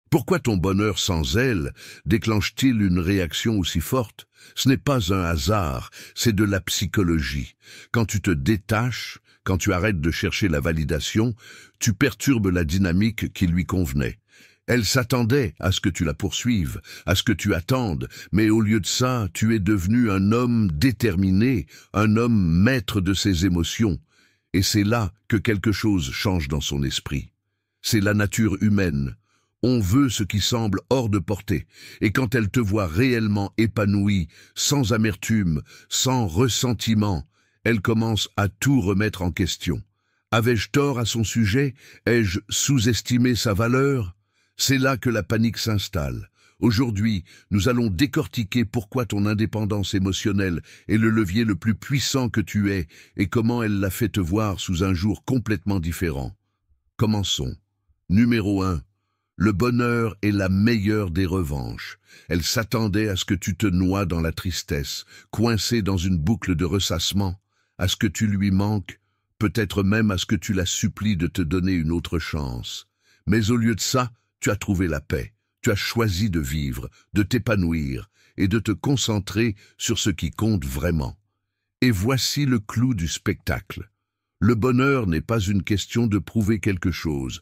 Pourquoi ton bonheur sans elle déclenche-t-il une réaction aussi forte? Ce n'est pas un hasard, c'est de la psychologie. Quand tu te détaches, quand tu arrêtes de chercher la validation, tu perturbes la dynamique qui lui convenait. Elle s'attendait à ce que tu la poursuives, à ce que tu attendes, mais au lieu de ça, tu es devenu un homme déterminé, un homme maître de ses émotions. Et c'est là que quelque chose change dans son esprit. C'est la nature humaine. On veut ce qui semble hors de portée, et quand elle te voit réellement épanoui, sans amertume, sans ressentiment, elle commence à tout remettre en question. Avais-je tort à son sujet? Ai-je sous-estimé sa valeur? C'est là que la panique s'installe. Aujourd'hui, nous allons décortiquer pourquoi ton indépendance émotionnelle est le levier le plus puissant que tu aies et comment elle l'a fait te voir sous un jour complètement différent. Commençons. Numéro 1. Le bonheur est la meilleure des revanches. Elle s'attendait à ce que tu te noies dans la tristesse, coincé dans une boucle de ressassement, à ce que tu lui manques, peut-être même à ce que tu la supplies de te donner une autre chance. Mais au lieu de ça, tu as trouvé la paix. Tu as choisi de vivre, de t'épanouir et de te concentrer sur ce qui compte vraiment. Et voici le clou du spectacle. Le bonheur n'est pas une question de prouver quelque chose.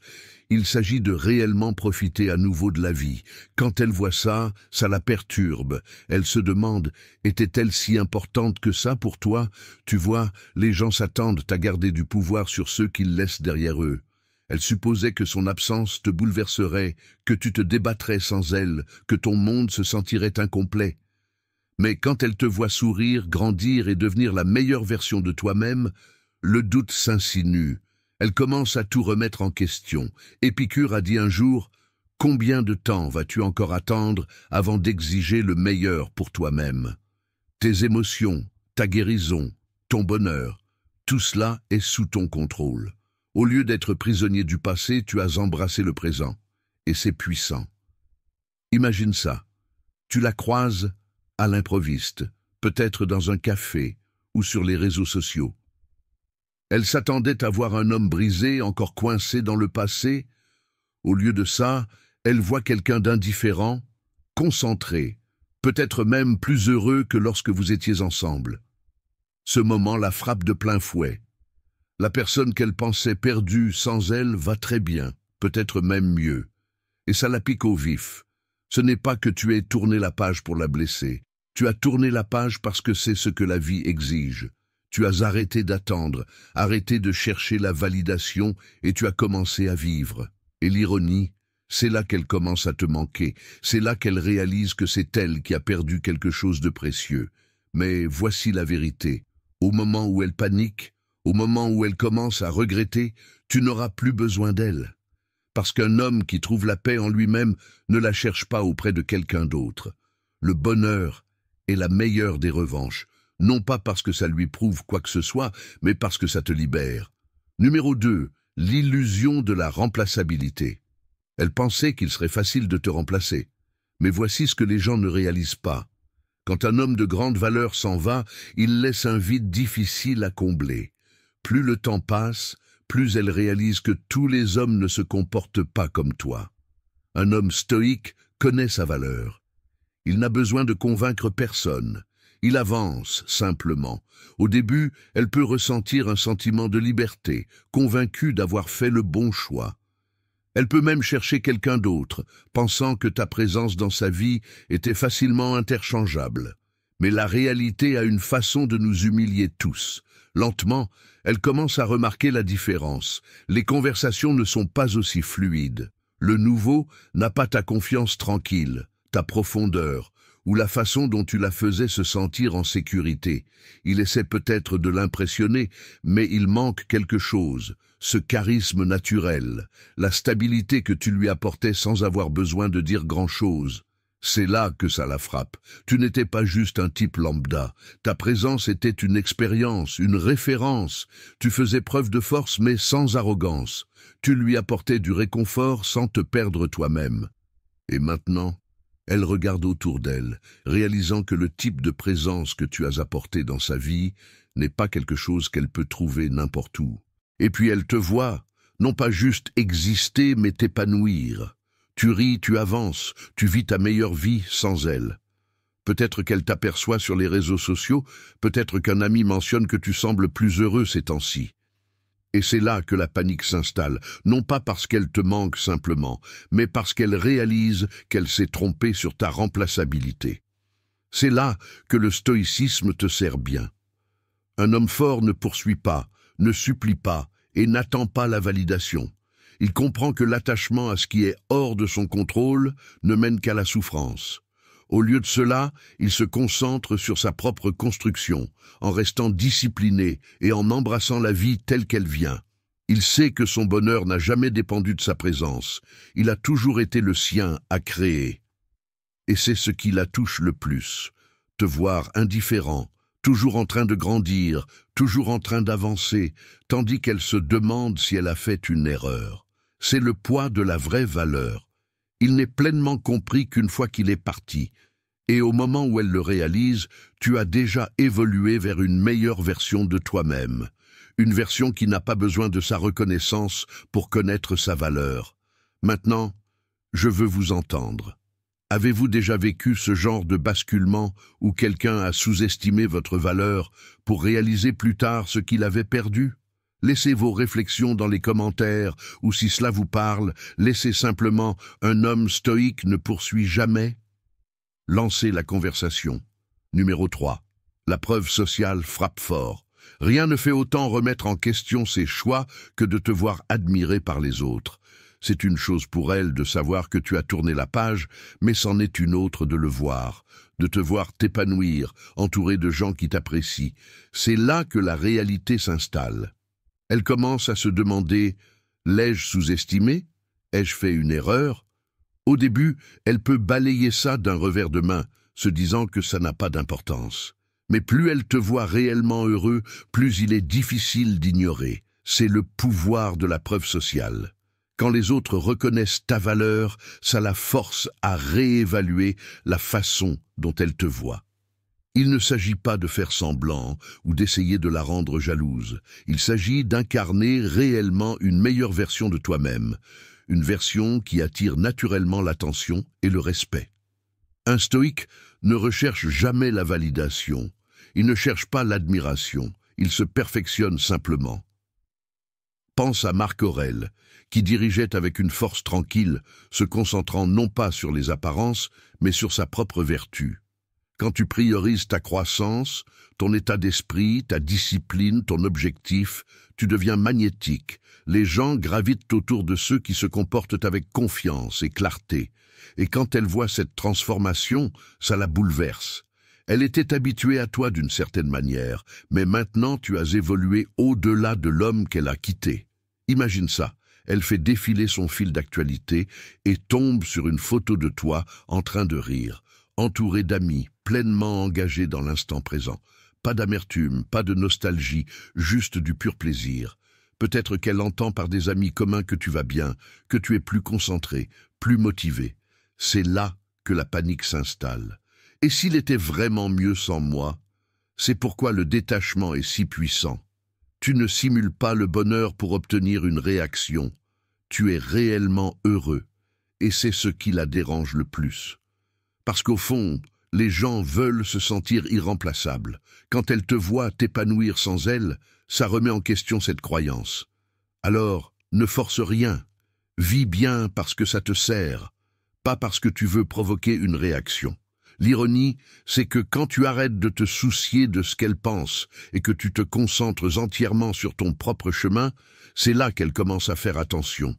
Il s'agit de réellement profiter à nouveau de la vie. Quand elle voit ça, ça la perturbe. Elle se demande, était-elle si importante que ça pour toi? Tu vois, les gens s'attendent à garder du pouvoir sur ceux qu'ils laissent derrière eux. Elle supposait que son absence te bouleverserait, que tu te débattrais sans elle, que ton monde se sentirait incomplet. Mais quand elle te voit sourire, grandir et devenir la meilleure version de toi-même, le doute s'insinue. Elle commence à tout remettre en question. Épicure a dit un jour, « Combien de temps vas-tu encore attendre avant d'exiger le meilleur pour toi-même » Tes émotions, ta guérison, ton bonheur, tout cela est sous ton contrôle. Au lieu d'être prisonnier du passé, tu as embrassé le présent. Et c'est puissant. Imagine ça. Tu la croises à l'improviste, peut-être dans un café ou sur les réseaux sociaux. Elle s'attendait à voir un homme brisé, encore coincé dans le passé. Au lieu de ça, elle voit quelqu'un d'indifférent, concentré, peut-être même plus heureux que lorsque vous étiez ensemble. Ce moment la frappe de plein fouet. La personne qu'elle pensait perdue sans elle va très bien, peut-être même mieux. Et ça la pique au vif. Ce n'est pas que tu aies tourné la page pour la blesser. Tu as tourné la page parce que c'est ce que la vie exige. Tu as arrêté d'attendre, arrêté de chercher la validation et tu as commencé à vivre. Et l'ironie, c'est là qu'elle commence à te manquer, c'est là qu'elle réalise que c'est elle qui a perdu quelque chose de précieux. Mais voici la vérité. Au moment où elle panique, au moment où elle commence à regretter, tu n'auras plus besoin d'elle. Parce qu'un homme qui trouve la paix en lui-même ne la cherche pas auprès de quelqu'un d'autre. Le bonheur est la meilleure des revanches. Non pas parce que ça lui prouve quoi que ce soit, mais parce que ça te libère. Numéro 2, l'illusion de la remplaçabilité. Elle pensait qu'il serait facile de te remplacer. Mais voici ce que les gens ne réalisent pas. Quand un homme de grande valeur s'en va, il laisse un vide difficile à combler. Plus le temps passe, plus elle réalise que tous les hommes ne se comportent pas comme toi. Un homme stoïque connaît sa valeur. Il n'a besoin de convaincre personne. Il avance, simplement. Au début, elle peut ressentir un sentiment de liberté, convaincue d'avoir fait le bon choix. Elle peut même chercher quelqu'un d'autre, pensant que ta présence dans sa vie était facilement interchangeable. Mais la réalité a une façon de nous humilier tous. Lentement, elle commence à remarquer la différence. Les conversations ne sont pas aussi fluides. Le nouveau n'a pas ta confiance tranquille, ta profondeur, ou la façon dont tu la faisais se sentir en sécurité. Il essaie peut-être de l'impressionner, mais il manque quelque chose, ce charisme naturel, la stabilité que tu lui apportais sans avoir besoin de dire grand-chose. C'est là que ça la frappe. Tu n'étais pas juste un type lambda. Ta présence était une expérience, une référence. Tu faisais preuve de force mais sans arrogance. Tu lui apportais du réconfort sans te perdre toi-même. Et maintenant, elle regarde autour d'elle, réalisant que le type de présence que tu as apporté dans sa vie n'est pas quelque chose qu'elle peut trouver n'importe où. Et puis elle te voit, non pas juste exister, mais t'épanouir. Tu ris, tu avances, tu vis ta meilleure vie sans elle. Peut-être qu'elle t'aperçoit sur les réseaux sociaux, peut-être qu'un ami mentionne que tu sembles plus heureux ces temps-ci. Et c'est là que la panique s'installe, non pas parce qu'elle te manque simplement, mais parce qu'elle réalise qu'elle s'est trompée sur ta remplaçabilité. C'est là que le stoïcisme te sert bien. Un homme fort ne poursuit pas, ne supplie pas et n'attend pas la validation. Il comprend que l'attachement à ce qui est hors de son contrôle ne mène qu'à la souffrance. Au lieu de cela, il se concentre sur sa propre construction, en restant discipliné et en embrassant la vie telle qu'elle vient. Il sait que son bonheur n'a jamais dépendu de sa présence. Il a toujours été le sien à créer. Et c'est ce qui la touche le plus. Te voir indifférent, toujours en train de grandir, toujours en train d'avancer, tandis qu'elle se demande si elle a fait une erreur. C'est le poids de la vraie valeur. Il n'est pleinement compris qu'une fois qu'il est parti. Et au moment où elle le réalise, tu as déjà évolué vers une meilleure version de toi-même. Une version qui n'a pas besoin de sa reconnaissance pour connaître sa valeur. Maintenant, je veux vous entendre. Avez-vous déjà vécu ce genre de basculement où quelqu'un a sous-estimé votre valeur pour réaliser plus tard ce qu'il avait perdu ? Laissez vos réflexions dans les commentaires, ou si cela vous parle, laissez simplement « Un homme stoïque ne poursuit jamais ». Lancez la conversation. Numéro 3. La preuve sociale frappe fort. Rien ne fait autant remettre en question ses choix que de te voir admiré par les autres. C'est une chose pour elle de savoir que tu as tourné la page, mais c'en est une autre de le voir, de te voir t'épanouir, entouré de gens qui t'apprécient. C'est là que la réalité s'installe. Elle commence à se demander « L'ai-je sous-estimé ? Ai-je fait une erreur ?» Au début, elle peut balayer ça d'un revers de main, se disant que ça n'a pas d'importance. Mais plus elle te voit réellement heureux, plus il est difficile d'ignorer. C'est le pouvoir de la preuve sociale. Quand les autres reconnaissent ta valeur, ça la force à réévaluer la façon dont elle te voit. Il ne s'agit pas de faire semblant ou d'essayer de la rendre jalouse. Il s'agit d'incarner réellement une meilleure version de toi-même, une version qui attire naturellement l'attention et le respect. Un stoïque ne recherche jamais la validation, il ne cherche pas l'admiration, il se perfectionne simplement. Pense à Marc Aurèle, qui dirigeait avec une force tranquille, se concentrant non pas sur les apparences, mais sur sa propre vertu. Quand tu priorises ta croissance, ton état d'esprit, ta discipline, ton objectif, tu deviens magnétique. Les gens gravitent autour de ceux qui se comportent avec confiance et clarté. Et quand elle voit cette transformation, ça la bouleverse. Elle était habituée à toi d'une certaine manière, mais maintenant tu as évolué au-delà de l'homme qu'elle a quitté. Imagine ça, elle fait défiler son fil d'actualité et tombe sur une photo de toi en train de rire, entouré d'amis, pleinement engagés dans l'instant présent. Pas d'amertume, pas de nostalgie, juste du pur plaisir. Peut-être qu'elle entend par des amis communs que tu vas bien, que tu es plus concentré, plus motivé. C'est là que la panique s'installe. Et s'il était vraiment mieux sans moi? C'est pourquoi le détachement est si puissant. Tu ne simules pas le bonheur pour obtenir une réaction. Tu es réellement heureux. Et c'est ce qui la dérange le plus. Parce qu'au fond, les gens veulent se sentir irremplaçables. Quand elle te voit t'épanouir sans elle, ça remet en question cette croyance. Alors, ne force rien. Vis bien parce que ça te sert, pas parce que tu veux provoquer une réaction. L'ironie, c'est que quand tu arrêtes de te soucier de ce qu'elle pense et que tu te concentres entièrement sur ton propre chemin, c'est là qu'elle commence à faire attention.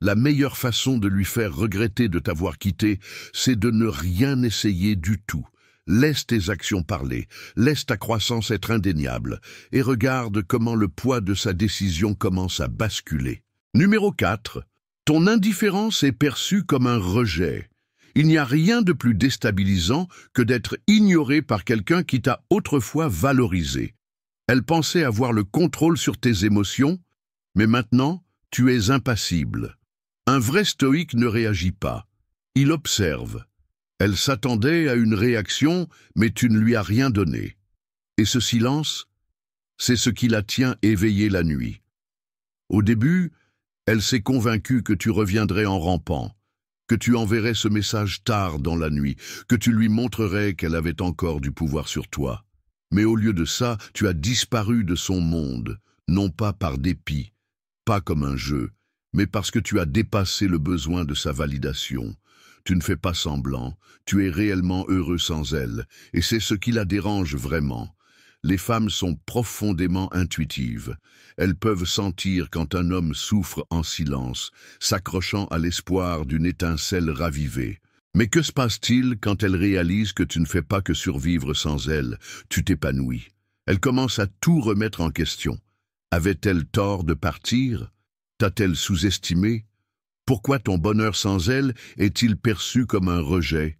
La meilleure façon de lui faire regretter de t'avoir quitté, c'est de ne rien essayer du tout. Laisse tes actions parler, laisse ta croissance être indéniable, et regarde comment le poids de sa décision commence à basculer. Numéro 4. Ton indifférence est perçue comme un rejet. Il n'y a rien de plus déstabilisant que d'être ignoré par quelqu'un qui t'a autrefois valorisé. Elle pensait avoir le contrôle sur tes émotions, mais maintenant, tu es impassible. Un vrai stoïque ne réagit pas. Il observe. Elle s'attendait à une réaction, mais tu ne lui as rien donné. Et ce silence, c'est ce qui la tient éveillée la nuit. Au début, elle s'est convaincue que tu reviendrais en rampant. que tu enverrais ce message tard dans la nuit, que tu lui montrerais qu'elle avait encore du pouvoir sur toi. Mais au lieu de ça, tu as disparu de son monde, non pas par dépit, pas comme un jeu, mais parce que tu as dépassé le besoin de sa validation. Tu ne fais pas semblant, tu es réellement heureux sans elle, et c'est ce qui la dérange vraiment. Les femmes sont profondément intuitives. Elles peuvent sentir quand un homme souffre en silence, s'accrochant à l'espoir d'une étincelle ravivée. Mais que se passe-t-il quand elles réalisent que tu ne fais pas que survivre sans elle, tu t'épanouis? Elles commencent à tout remettre en question. Avait-elle tort de partir? T'a-t-elle sous-estimé? Pourquoi ton bonheur sans elle est-il perçu comme un rejet?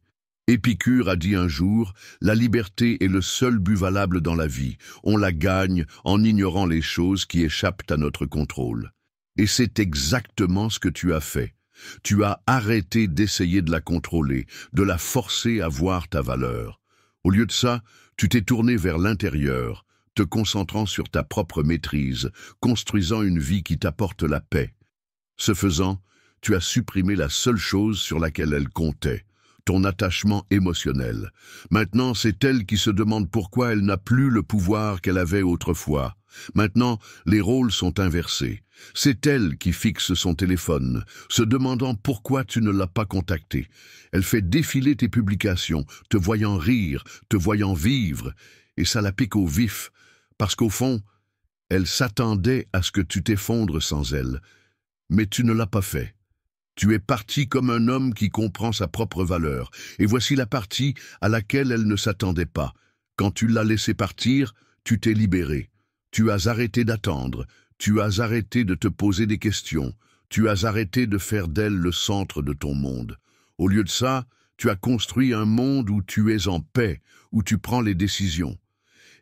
Épicure a dit un jour, la liberté est le seul but valable dans la vie. On la gagne en ignorant les choses qui échappent à notre contrôle. Et c'est exactement ce que tu as fait. Tu as arrêté d'essayer de la contrôler, de la forcer à voir ta valeur. Au lieu de ça, tu t'es tourné vers l'intérieur, te concentrant sur ta propre maîtrise, construisant une vie qui t'apporte la paix. Ce faisant, tu as supprimé la seule chose sur laquelle elle comptait, ton attachement émotionnel. Maintenant, c'est elle qui se demande pourquoi elle n'a plus le pouvoir qu'elle avait autrefois. Maintenant, les rôles sont inversés. C'est elle qui fixe son téléphone, se demandant pourquoi tu ne l'as pas contactée. Elle fait défiler tes publications, te voyant rire, te voyant vivre, et ça la pique au vif, parce qu'au fond, elle s'attendait à ce que tu t'effondres sans elle. Mais tu ne l'as pas fait. Tu es parti comme un homme qui comprend sa propre valeur, et voici la partie à laquelle elle ne s'attendait pas. Quand tu l'as laissée partir, tu t'es libéré. Tu as arrêté d'attendre, tu as arrêté de te poser des questions, tu as arrêté de faire d'elle le centre de ton monde. Au lieu de ça, tu as construit un monde où tu es en paix, où tu prends les décisions.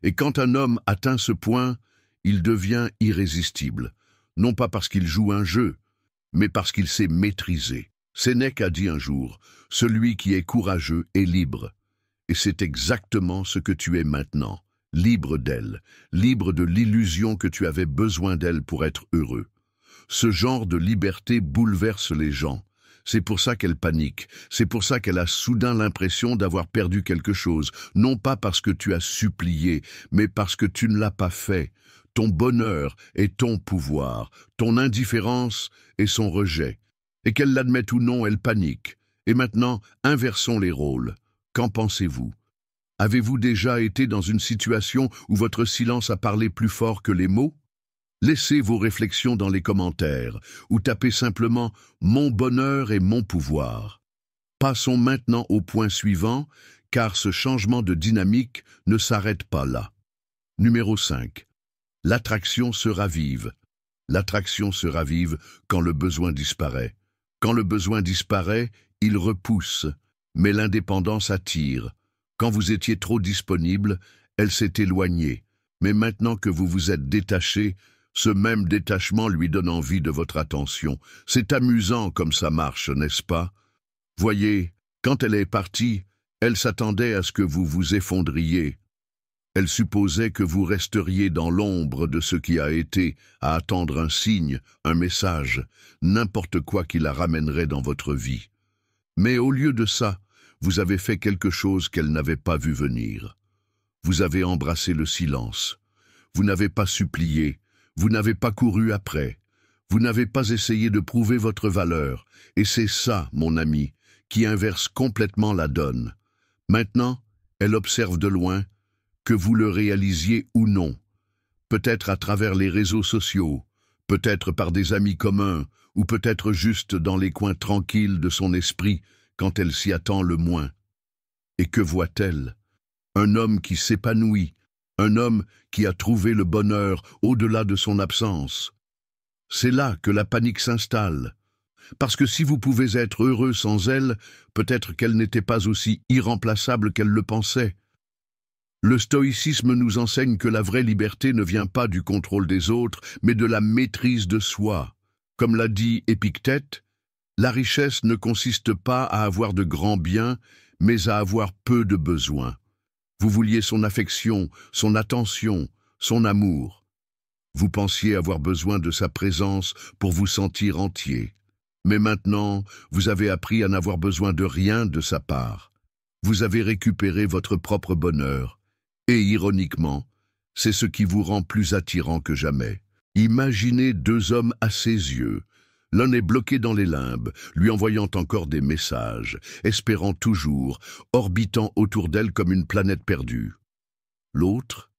Et quand un homme atteint ce point, il devient irrésistible, non pas parce qu'il joue un jeu, mais parce qu'il sait maîtriser. Sénèque a dit un jour, « Celui qui est courageux est libre ». Et c'est exactement ce que tu es maintenant, libre d'elle, libre de l'illusion que tu avais besoin d'elle pour être heureux. Ce genre de liberté bouleverse les gens. C'est pour ça qu'elle panique, c'est pour ça qu'elle a soudain l'impression d'avoir perdu quelque chose, non pas parce que tu as supplié, mais parce que tu ne l'as pas fait. Ton bonheur est ton pouvoir, ton indifférence est son rejet. Et qu'elle l'admette ou non, elle panique. Et maintenant, inversons les rôles. Qu'en pensez-vous? Avez-vous déjà été dans une situation où votre silence a parlé plus fort que les mots? Laissez vos réflexions dans les commentaires ou tapez simplement « Mon bonheur et mon pouvoir ». Passons maintenant au point suivant, car ce changement de dynamique ne s'arrête pas là. Numéro 5. L'attraction se ravive. L'attraction se ravive quand le besoin disparaît. Quand le besoin disparaît, il repousse, mais l'indépendance attire. Quand vous étiez trop disponible, elle s'est éloignée. Mais maintenant que vous vous êtes détaché, ce même détachement lui donne envie de votre attention. C'est amusant comme ça marche, n'est-ce pas? Voyez, quand elle est partie, elle s'attendait à ce que vous vous effondriez. Elle supposait que vous resteriez dans l'ombre de ce qui a été, à attendre un signe, un message, n'importe quoi qui la ramènerait dans votre vie. Mais au lieu de ça, vous avez fait quelque chose qu'elle n'avait pas vu venir. Vous avez embrassé le silence. Vous n'avez pas supplié, vous n'avez pas couru après. Vous n'avez pas essayé de prouver votre valeur. Et c'est ça, mon ami, qui inverse complètement la donne. Maintenant, elle observe de loin, que vous le réalisiez ou non, peut-être à travers les réseaux sociaux, peut-être par des amis communs, ou peut-être juste dans les coins tranquilles de son esprit quand elle s'y attend le moins. Et que voit-elle? Un homme qui s'épanouit, un homme qui a trouvé le bonheur au-delà de son absence. C'est là que la panique s'installe. Parce que si vous pouvez être heureux sans elle, peut-être qu'elle n'était pas aussi irremplaçable qu'elle le pensait. Le stoïcisme nous enseigne que la vraie liberté ne vient pas du contrôle des autres, mais de la maîtrise de soi. Comme l'a dit Épictète, la richesse ne consiste pas à avoir de grands biens, mais à avoir peu de besoins. Vous vouliez son affection, son attention, son amour. Vous pensiez avoir besoin de sa présence pour vous sentir entier. Mais maintenant, vous avez appris à n'avoir besoin de rien de sa part. Vous avez récupéré votre propre bonheur. Et ironiquement, c'est ce qui vous rend plus attirant que jamais. Imaginez deux hommes à ses yeux. L'un est bloqué dans les limbes, lui envoyant encore des messages, espérant toujours, orbitant autour d'elle comme une planète perdue. L'autre,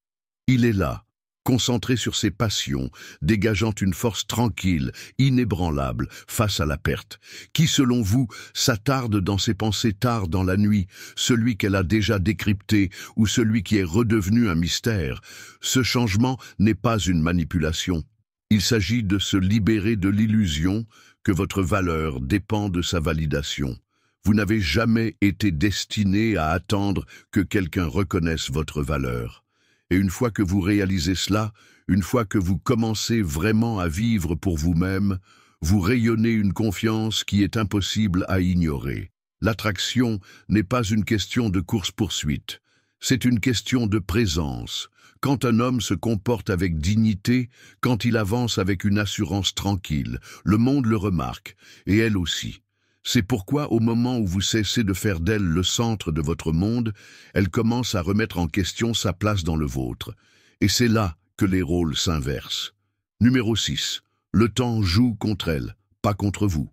il est là, concentré sur ses passions, dégageant une force tranquille, inébranlable, face à la perte. Qui, selon vous, s'attarde dans ses pensées tard dans la nuit, celui qu'elle a déjà décrypté ou celui qui est redevenu un mystère? Ce changement n'est pas une manipulation. Il s'agit de se libérer de l'illusion que votre valeur dépend de sa validation. Vous n'avez jamais été destiné à attendre que quelqu'un reconnaisse votre valeur. Et une fois que vous réalisez cela, une fois que vous commencez vraiment à vivre pour vous-même, vous rayonnez une confiance qui est impossible à ignorer. L'attraction n'est pas une question de course-poursuite, c'est une question de présence. Quand un homme se comporte avec dignité, quand il avance avec une assurance tranquille, le monde le remarque, et elle aussi. C'est pourquoi, au moment où vous cessez de faire d'elle le centre de votre monde, elle commence à remettre en question sa place dans le vôtre. Et c'est là que les rôles s'inversent. Numéro 6. Le temps joue contre elle, pas contre vous.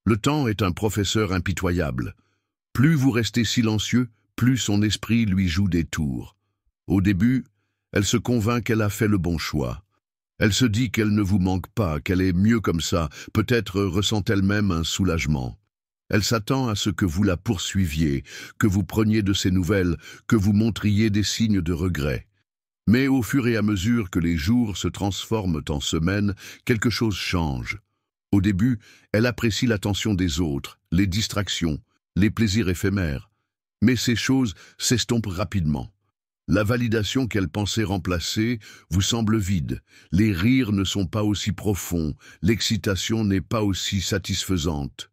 Le temps est un professeur impitoyable. Plus vous restez silencieux, plus son esprit lui joue des tours. Au début, elle se convainc qu'elle a fait le bon choix. Elle se dit qu'elle ne vous manque pas, qu'elle est mieux comme ça, peut-être ressent elle-même un soulagement. Elle s'attend à ce que vous la poursuiviez, que vous preniez de ses nouvelles, que vous montriez des signes de regret. Mais au fur et à mesure que les jours se transforment en semaines, quelque chose change. Au début, elle apprécie l'attention des autres, les distractions, les plaisirs éphémères. Mais ces choses s'estompent rapidement. La validation qu'elle pensait remplacer vous semble vide. Les rires ne sont pas aussi profonds, l'excitation n'est pas aussi satisfaisante.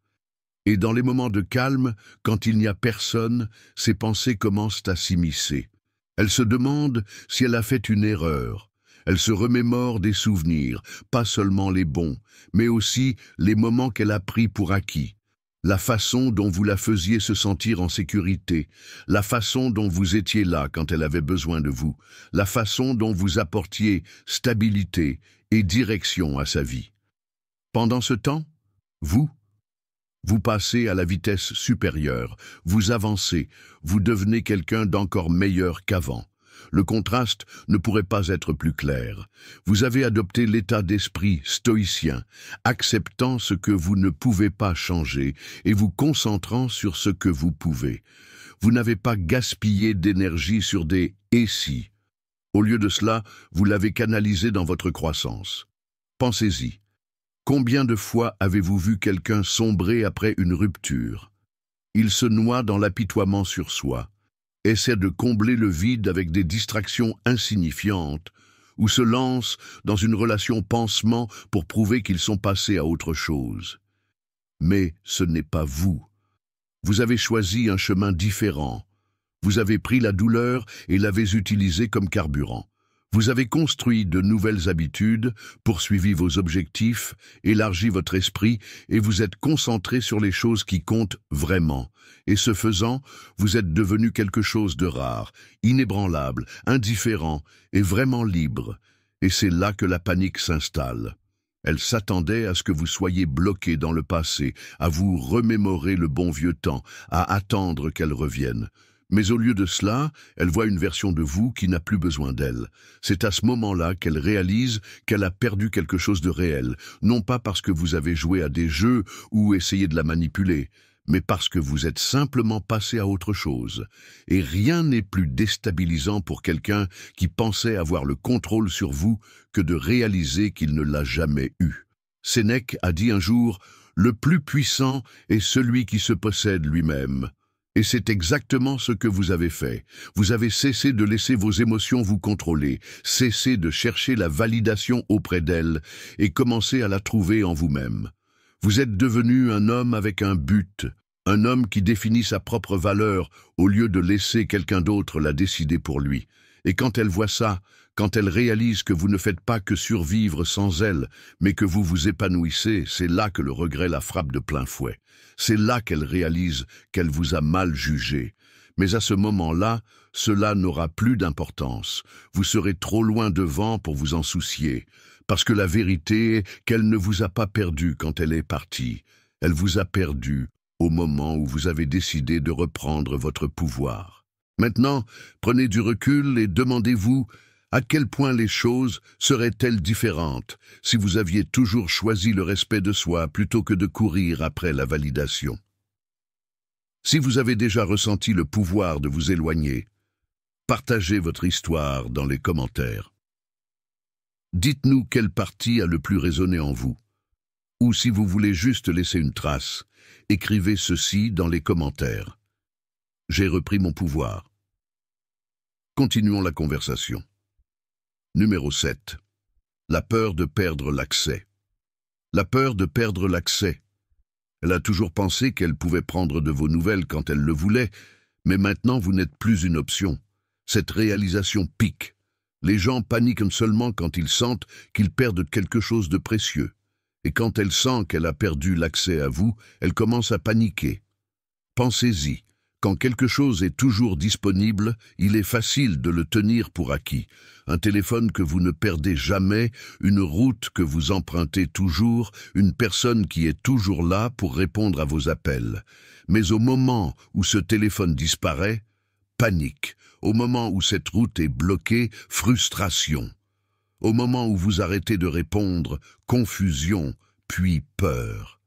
Et dans les moments de calme, quand il n'y a personne, ses pensées commencent à s'immiscer. Elle se demande si elle a fait une erreur. Elle se remémore des souvenirs, pas seulement les bons, mais aussi les moments qu'elle a pris pour acquis. La façon dont vous la faisiez se sentir en sécurité, la façon dont vous étiez là quand elle avait besoin de vous, la façon dont vous apportiez stabilité et direction à sa vie. Pendant ce temps, vous passez à la vitesse supérieure, vous avancez, vous devenez quelqu'un d'encore meilleur qu'avant. Le contraste ne pourrait pas être plus clair. Vous avez adopté l'état d'esprit stoïcien, acceptant ce que vous ne pouvez pas changer et vous concentrant sur ce que vous pouvez. Vous n'avez pas gaspillé d'énergie sur des « et si ». Au lieu de cela, vous l'avez canalisé dans votre croissance. Pensez-y. Combien de fois avez-vous vu quelqu'un sombrer après une rupture? Il se noie dans l'apitoiement sur soi, essaie de combler le vide avec des distractions insignifiantes, ou se lance dans une relation pansement pour prouver qu'ils sont passés à autre chose. Mais ce n'est pas vous. Vous avez choisi un chemin différent. Vous avez pris la douleur et l'avez utilisée comme carburant. Vous avez construit de nouvelles habitudes, poursuivi vos objectifs, élargi votre esprit et vous êtes concentré sur les choses qui comptent vraiment. Et ce faisant, vous êtes devenu quelque chose de rare, inébranlable, indifférent et vraiment libre. Et c'est là que la panique s'installe. Elle s'attendait à ce que vous soyez bloqué dans le passé, à vous remémorer le bon vieux temps, à attendre qu'elle revienne. Mais au lieu de cela, elle voit une version de vous qui n'a plus besoin d'elle. C'est à ce moment-là qu'elle réalise qu'elle a perdu quelque chose de réel, non pas parce que vous avez joué à des jeux ou essayé de la manipuler, mais parce que vous êtes simplement passé à autre chose. Et rien n'est plus déstabilisant pour quelqu'un qui pensait avoir le contrôle sur vous que de réaliser qu'il ne l'a jamais eu. Sénèque a dit un jour « Le plus puissant est celui qui se possède lui-même ». Et c'est exactement ce que vous avez fait. Vous avez cessé de laisser vos émotions vous contrôler, cessé de chercher la validation auprès d'elles et commencé à la trouver en vous-même. Vous êtes devenu un homme avec un but, un homme qui définit sa propre valeur au lieu de laisser quelqu'un d'autre la décider pour lui. Et quand elle voit ça, quand elle réalise que vous ne faites pas que survivre sans elle, mais que vous vous épanouissez, c'est là que le regret la frappe de plein fouet. C'est là qu'elle réalise qu'elle vous a mal jugé. Mais à ce moment-là, cela n'aura plus d'importance. Vous serez trop loin devant pour vous en soucier. Parce que la vérité est qu'elle ne vous a pas perdu quand elle est partie. Elle vous a perdu au moment où vous avez décidé de reprendre votre pouvoir. Maintenant, prenez du recul et demandez-vous à quel point les choses seraient-elles différentes si vous aviez toujours choisi le respect de soi plutôt que de courir après la validation. Si vous avez déjà ressenti le pouvoir de vous éloigner, partagez votre histoire dans les commentaires. Dites-nous quelle partie a le plus résonné en vous. Ou si vous voulez juste laisser une trace, écrivez ceci dans les commentaires. J'ai repris mon pouvoir. Continuons la conversation. Numéro 7. La peur de perdre l'accès. La peur de perdre l'accès. Elle a toujours pensé qu'elle pouvait prendre de vos nouvelles quand elle le voulait, mais maintenant vous n'êtes plus une option. Cette réalisation pique. Les gens paniquent seulement quand ils sentent qu'ils perdent quelque chose de précieux. Et quand elle sent qu'elle a perdu l'accès à vous, elle commence à paniquer. Pensez-y. Quand quelque chose est toujours disponible, il est facile de le tenir pour acquis. Un téléphone que vous ne perdez jamais, une route que vous empruntez toujours, une personne qui est toujours là pour répondre à vos appels. Mais au moment où ce téléphone disparaît, panique. Au moment où cette route est bloquée, frustration. Au moment où vous arrêtez de répondre, confusion, puis peur.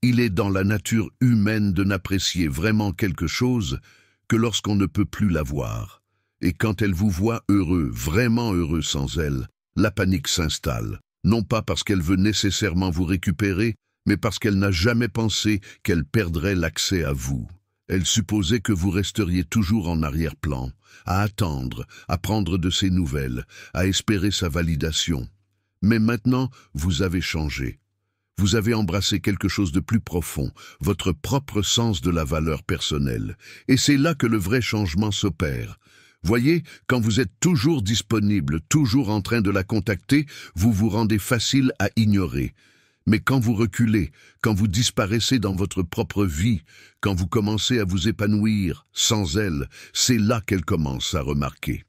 Il est dans la nature humaine de n'apprécier vraiment quelque chose que lorsqu'on ne peut plus la voir. Et quand elle vous voit heureux, vraiment heureux sans elle, la panique s'installe. Non pas parce qu'elle veut nécessairement vous récupérer, mais parce qu'elle n'a jamais pensé qu'elle perdrait l'accès à vous. Elle supposait que vous resteriez toujours en arrière-plan, à attendre, à prendre de ses nouvelles, à espérer sa validation. Mais maintenant, vous avez changé. Vous avez embrassé quelque chose de plus profond, votre propre sens de la valeur personnelle. Et c'est là que le vrai changement s'opère. Voyez, quand vous êtes toujours disponible, toujours en train de la contacter, vous vous rendez facile à ignorer. Mais quand vous reculez, quand vous disparaissez dans votre propre vie, quand vous commencez à vous épanouir sans elle, c'est là qu'elle commence à remarquer.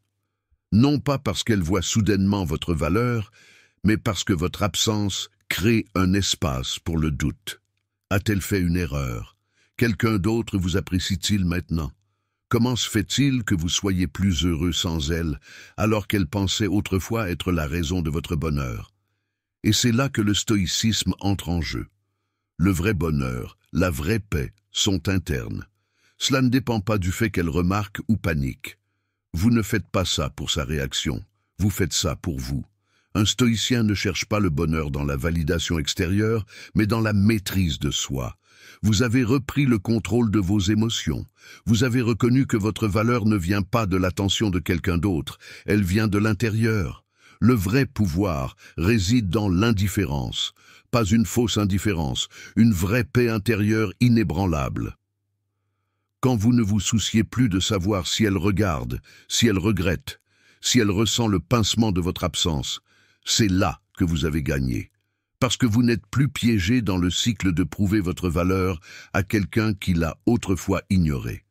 Non pas parce qu'elle voit soudainement votre valeur, mais parce que votre absence crée un espace pour le doute. A-t-elle fait une erreur? Quelqu'un d'autre vous apprécie-t-il maintenant? Comment se fait-il que vous soyez plus heureux sans elle, alors qu'elle pensait autrefois être la raison de votre bonheur? Et c'est là que le stoïcisme entre en jeu. Le vrai bonheur, la vraie paix, sont internes. Cela ne dépend pas du fait qu'elle remarque ou panique. Vous ne faites pas ça pour sa réaction, vous faites ça pour vous. Un stoïcien ne cherche pas le bonheur dans la validation extérieure, mais dans la maîtrise de soi. Vous avez repris le contrôle de vos émotions. Vous avez reconnu que votre valeur ne vient pas de l'attention de quelqu'un d'autre, elle vient de l'intérieur. Le vrai pouvoir réside dans l'indifférence, pas une fausse indifférence, une vraie paix intérieure inébranlable. Quand vous ne vous souciez plus de savoir si elle regarde, si elle regrette, si elle ressent le pincement de votre absence, c'est là que vous avez gagné. Parce que vous n'êtes plus piégé dans le cycle de prouver votre valeur à quelqu'un qui l'a autrefois ignoré.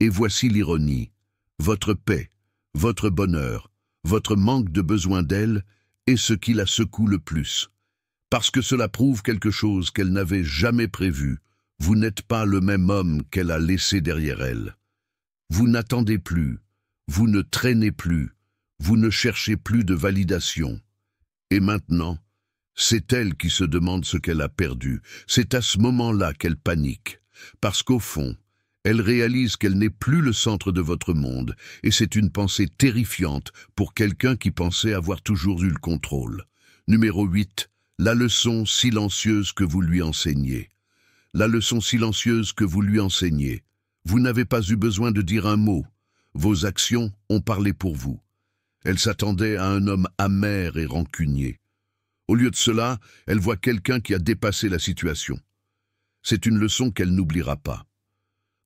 Et voici l'ironie. Votre paix, votre bonheur, votre manque de besoin d'elle est ce qui la secoue le plus. Parce que cela prouve quelque chose qu'elle n'avait jamais prévu. Vous n'êtes pas le même homme qu'elle a laissé derrière elle. Vous n'attendez plus, vous ne traînez plus, vous ne cherchez plus de validation. Et maintenant, c'est elle qui se demande ce qu'elle a perdu. C'est à ce moment-là qu'elle panique. Parce qu'au fond, elle réalise qu'elle n'est plus le centre de votre monde, et c'est une pensée terrifiante pour quelqu'un qui pensait avoir toujours eu le contrôle. Numéro 8. La leçon silencieuse que vous lui enseignez. La leçon silencieuse que vous lui enseignez. Vous n'avez pas eu besoin de dire un mot. Vos actions ont parlé pour vous. Elle s'attendait à un homme amer et rancunier. Au lieu de cela, elle voit quelqu'un qui a dépassé la situation. C'est une leçon qu'elle n'oubliera pas.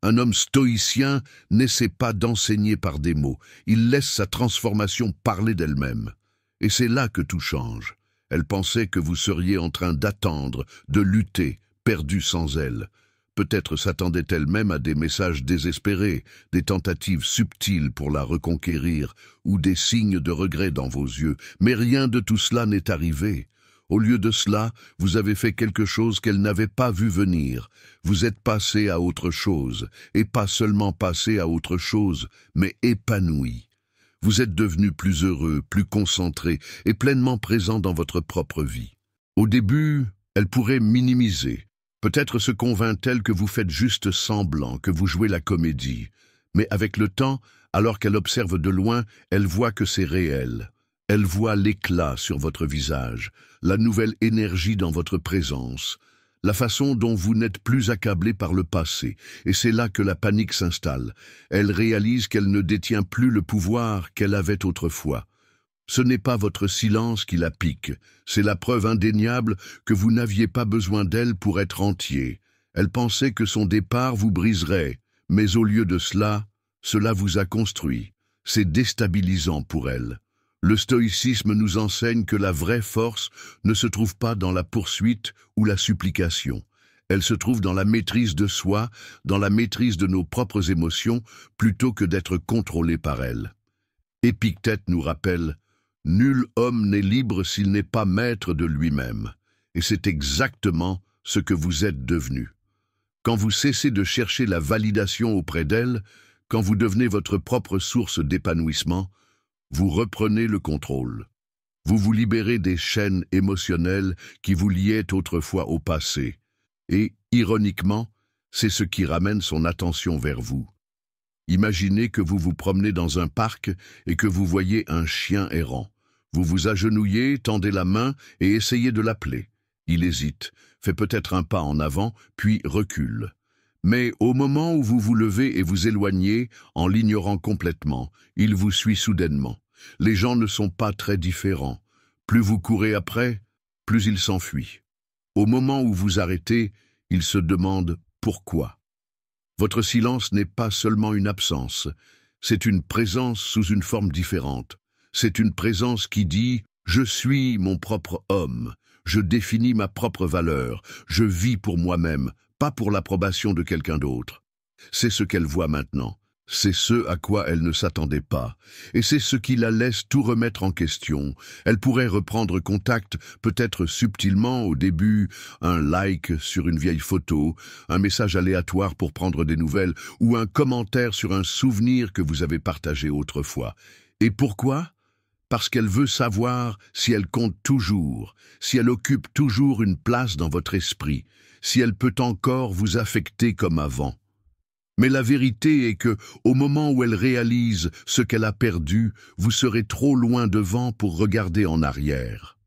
Un homme stoïcien n'essaie pas d'enseigner par des mots, il laisse sa transformation parler d'elle-même. Et c'est là que tout change. Elle pensait que vous seriez en train d'attendre, de lutter, perdu sans elle. Peut-être s'attendait-elle même à des messages désespérés, des tentatives subtiles pour la reconquérir, ou des signes de regret dans vos yeux. Mais rien de tout cela n'est arrivé. Au lieu de cela, vous avez fait quelque chose qu'elle n'avait pas vu venir. Vous êtes passé à autre chose, et pas seulement passé à autre chose, mais épanoui. Vous êtes devenu plus heureux, plus concentré et pleinement présent dans votre propre vie. Au début, elle pourrait minimiser. Peut-être se convainc-elle que vous faites juste semblant, que vous jouez la comédie. Mais avec le temps, alors qu'elle observe de loin, elle voit que c'est réel. Elle voit l'éclat sur votre visage, la nouvelle énergie dans votre présence, la façon dont vous n'êtes plus accablé par le passé. Et c'est là que la panique s'installe. Elle réalise qu'elle ne détient plus le pouvoir qu'elle avait autrefois. Ce n'est pas votre silence qui la pique, c'est la preuve indéniable que vous n'aviez pas besoin d'elle pour être entier. Elle pensait que son départ vous briserait, mais au lieu de cela, cela vous a construit. C'est déstabilisant pour elle. Le stoïcisme nous enseigne que la vraie force ne se trouve pas dans la poursuite ou la supplication. Elle se trouve dans la maîtrise de soi, dans la maîtrise de nos propres émotions, plutôt que d'être contrôlé par elles. Épictète nous rappelle: nul homme n'est libre s'il n'est pas maître de lui-même. Et c'est exactement ce que vous êtes devenu. Quand vous cessez de chercher la validation auprès d'elle, quand vous devenez votre propre source d'épanouissement, vous reprenez le contrôle. Vous vous libérez des chaînes émotionnelles qui vous liaient autrefois au passé. Et, ironiquement, c'est ce qui ramène son attention vers vous. Imaginez que vous vous promenez dans un parc et que vous voyez un chien errant. Vous vous agenouillez, tendez la main et essayez de l'appeler. Il hésite, fait peut-être un pas en avant, puis recule. Mais au moment où vous vous levez et vous éloignez, en l'ignorant complètement, il vous suit soudainement. Les gens ne sont pas très différents. Plus vous courez après, plus il s'enfuit. Au moment où vous arrêtez, il se demande pourquoi. Votre silence n'est pas seulement une absence, c'est une présence sous une forme différente. C'est une présence qui dit « Je suis mon propre homme, je définis ma propre valeur, je vis pour moi-même, pas pour l'approbation de quelqu'un d'autre. » C'est ce qu'elle voit maintenant, c'est ce à quoi elle ne s'attendait pas, et c'est ce qui la laisse tout remettre en question. Elle pourrait reprendre contact, peut-être subtilement au début, un like sur une vieille photo, un message aléatoire pour prendre des nouvelles, ou un commentaire sur un souvenir que vous avez partagé autrefois. Et pourquoi ? Parce qu'elle veut savoir si elle compte toujours, si elle occupe toujours une place dans votre esprit, si elle peut encore vous affecter comme avant. Mais la vérité est que, au moment où elle réalise ce qu'elle a perdu, vous serez trop loin devant pour regarder en arrière.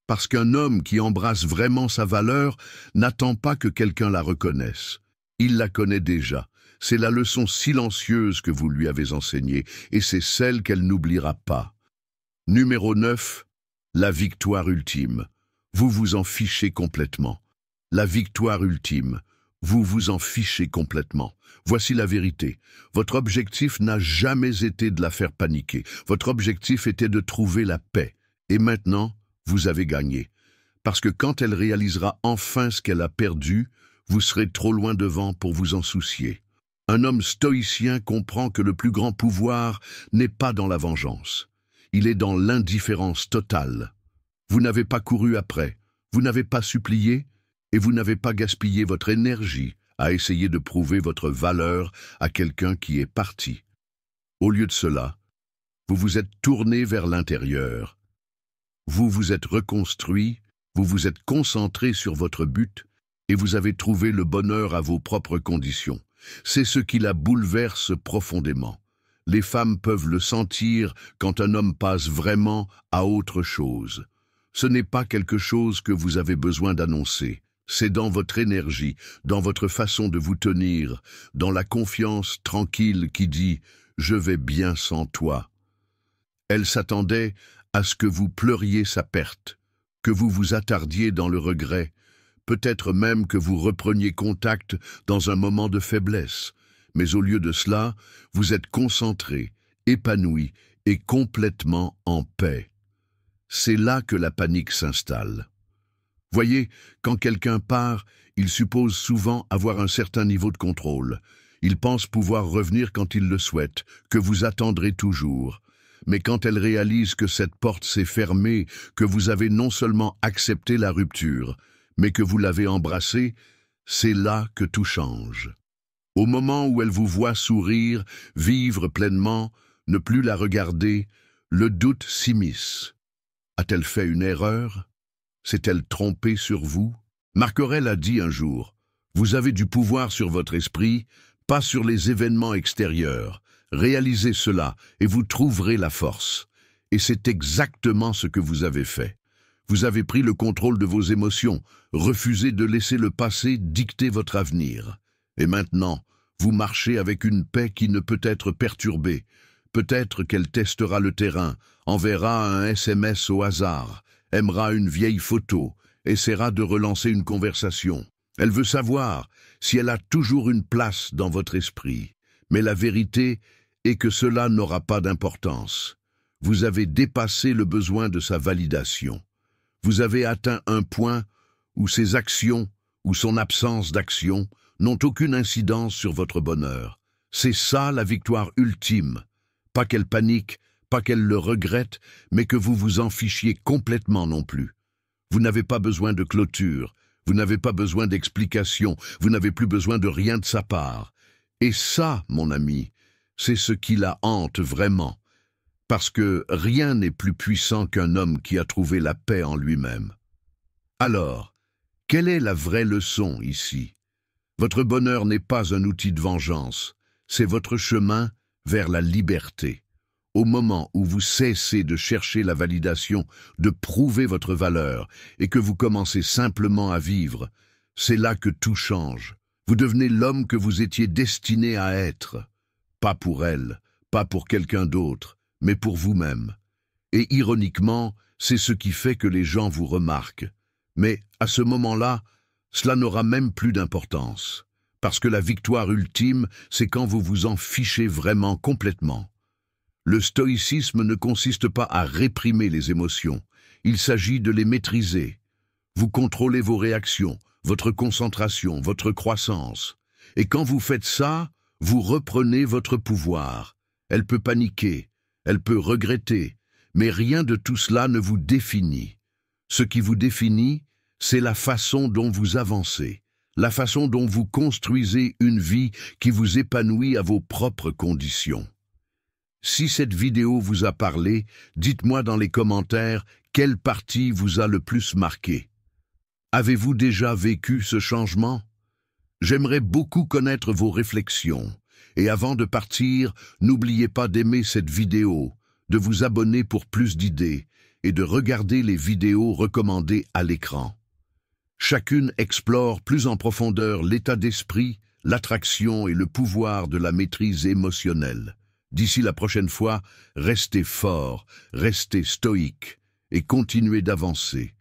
Parce qu'un homme qui embrasse vraiment sa valeur n'attend pas que quelqu'un la reconnaisse. Il la connaît déjà. C'est la leçon silencieuse que vous lui avez enseignée, et c'est celle qu'elle n'oubliera pas. Numéro 9, la victoire ultime. Vous vous en fichez complètement. La victoire ultime. Vous vous en fichez complètement. Voici la vérité. Votre objectif n'a jamais été de la faire paniquer. Votre objectif était de trouver la paix. Et maintenant, vous avez gagné. Parce que quand elle réalisera enfin ce qu'elle a perdu, vous serez trop loin devant pour vous en soucier. Un homme stoïcien comprend que le plus grand pouvoir n'est pas dans la vengeance. Il est dans l'indifférence totale. Vous n'avez pas couru après, vous n'avez pas supplié, et vous n'avez pas gaspillé votre énergie à essayer de prouver votre valeur à quelqu'un qui est parti. Au lieu de cela, vous vous êtes tourné vers l'intérieur. Vous vous êtes reconstruit, vous vous êtes concentré sur votre but, et vous avez trouvé le bonheur à vos propres conditions. C'est ce qui la bouleverse profondément. Les femmes peuvent le sentir quand un homme passe vraiment à autre chose. Ce n'est pas quelque chose que vous avez besoin d'annoncer. C'est dans votre énergie, dans votre façon de vous tenir, dans la confiance tranquille qui dit « Je vais bien sans toi ». Elle s'attendait à ce que vous pleuriez sa perte, que vous vous attardiez dans le regret, peut-être même que vous repreniez contact dans un moment de faiblesse. Mais au lieu de cela, vous êtes concentré, épanoui et complètement en paix. C'est là que la panique s'installe. Voyez, quand quelqu'un part, il suppose souvent avoir un certain niveau de contrôle. Il pense pouvoir revenir quand il le souhaite, que vous attendrez toujours. Mais quand elle réalise que cette porte s'est fermée, que vous avez non seulement accepté la rupture, mais que vous l'avez embrassée, c'est là que tout change. Au moment où elle vous voit sourire, vivre pleinement, ne plus la regarder, le doute s'immisce. A-t-elle fait une erreur? S'est-elle trompée sur vous? Marc Aurèle a dit un jour, « Vous avez du pouvoir sur votre esprit, pas sur les événements extérieurs. Réalisez cela et vous trouverez la force. » Et c'est exactement ce que vous avez fait. Vous avez pris le contrôle de vos émotions, refusé de laisser le passé dicter votre avenir. Et maintenant, vous marchez avec une paix qui ne peut être perturbée. Peut-être qu'elle testera le terrain, enverra un SMS au hasard, aimera une vieille photo, essaiera de relancer une conversation. Elle veut savoir si elle a toujours une place dans votre esprit. Mais la vérité est que cela n'aura pas d'importance. Vous avez dépassé le besoin de sa validation. Vous avez atteint un point où ses actions ou son absence d'action n'ont aucune incidence sur votre bonheur. C'est ça la victoire ultime. Pas qu'elle panique, pas qu'elle le regrette, mais que vous vous en fichiez complètement non plus. Vous n'avez pas besoin de clôture, vous n'avez pas besoin d'explication, vous n'avez plus besoin de rien de sa part. Et ça, mon ami, c'est ce qui la hante vraiment. Parce que rien n'est plus puissant qu'un homme qui a trouvé la paix en lui-même. Alors, quelle est la vraie leçon ici? Votre bonheur n'est pas un outil de vengeance, c'est votre chemin vers la liberté. Au moment où vous cessez de chercher la validation, de prouver votre valeur, et que vous commencez simplement à vivre, c'est là que tout change. Vous devenez l'homme que vous étiez destiné à être. Pas pour elle, pas pour quelqu'un d'autre, mais pour vous-même. Et ironiquement, c'est ce qui fait que les gens vous remarquent. Mais à ce moment-là, cela n'aura même plus d'importance. Parce que la victoire ultime, c'est quand vous vous en fichez vraiment complètement. Le stoïcisme ne consiste pas à réprimer les émotions, il s'agit de les maîtriser. Vous contrôlez vos réactions, votre concentration, votre croissance. Et quand vous faites ça, vous reprenez votre pouvoir. Elle peut paniquer, elle peut regretter, mais rien de tout cela ne vous définit. Ce qui vous définit, c'est la façon dont vous avancez, la façon dont vous construisez une vie qui vous épanouit à vos propres conditions. Si cette vidéo vous a parlé, dites-moi dans les commentaires quelle partie vous a le plus marqué. Avez-vous déjà vécu ce changement? J'aimerais beaucoup connaître vos réflexions. Et avant de partir, n'oubliez pas d'aimer cette vidéo, de vous abonner pour plus d'idées et de regarder les vidéos recommandées à l'écran. Chacune explore plus en profondeur l'état d'esprit, l'attraction et le pouvoir de la maîtrise émotionnelle. D'ici la prochaine fois, restez fort, restez stoïque et continuez d'avancer.